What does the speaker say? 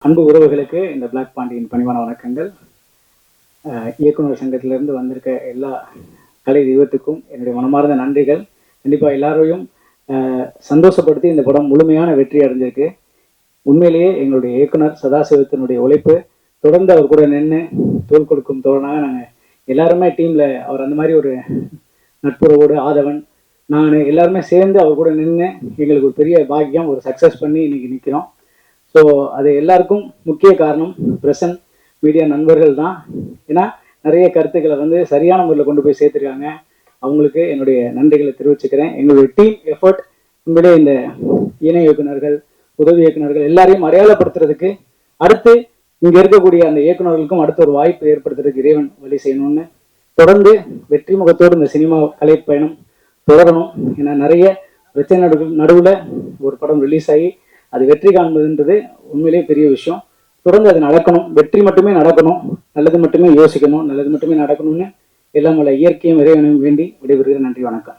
அன்பு உறவுகளுக்கு இந்த பிளாக் பாண்டியின் பணிவான வணக்கங்கள். இயக்குனர் சங்கத்திலிருந்து வந்திருக்க எல்லா கலை தெய்வத்துக்கும் என்னுடைய மனமார்ந்த நன்றிகள். கண்டிப்பாக எல்லாரையும் சந்தோஷப்படுத்தி இந்த படம் முழுமையான வெற்றி அடைஞ்சிருக்கு. உண்மையிலேயே எங்களுடைய இயக்குனர் சதாசிவத்தினுடைய உழைப்பு தொடர்ந்து அவர் கூட நின்று தோல் கொடுக்கும் தோழனாக நாங்கள் எல்லாருமே டீமில் அவர் அந்த மாதிரி ஒரு நட்புறவோடு ஆதவன் நான் எல்லாருமே சேர்ந்து அவர் கூட நின்று எங்களுக்கு ஒரு பெரிய பாக்கியம், ஒரு சக்ஸஸ் பண்ணி இன்னைக்கு நிற்கிறோம். ஸோ அது எல்லாருக்கும் முக்கிய காரணம் பிரசன்ட் மீடியா நண்பர்கள் தான். ஏன்னா நிறைய கருத்துக்களை சரியான முறையில் கொண்டு போய் சேர்த்துருக்காங்க. அவங்களுக்கு என்னுடைய நன்றிகளை தெரிவிச்சுக்கிறேன். எங்களுடைய டீம் எஃபர்ட் உண்மையிலே இந்த இணை இயக்குநர்கள், உதவி இயக்குநர்கள் எல்லாரையும் அடையாளப்படுத்துறதுக்கு, அடுத்து இங்கே இருக்கக்கூடிய அந்த இயக்குநர்களுக்கும் அடுத்த ஒரு வாய்ப்பு ஏற்படுத்துறதுக்கு இறைவன் வழி செய்யணும்னு தொடர்ந்து வெற்றி முகத்தோடு இந்த சினிமா கலை பயணம் தொடரணும். ஏன்னா நிறைய பிரச்சனை நடுவில் ஒரு படம் ரிலீஸ் ஆகி அது வெற்றி காண்பதுன்றது உண்மையிலேயே பெரிய விஷயம். தொடர்ந்து அது நடக்கணும், வெற்றி மட்டுமே நடக்கணும், நல்லது மட்டுமே யோசிக்கணும், நல்லது மட்டுமே நடக்கணும்னு எல்லாம் உள்ள இயற்கையும் இறைவனையும் வேண்டி விடைபெறுகிறேன். நன்றி, வணக்கம்.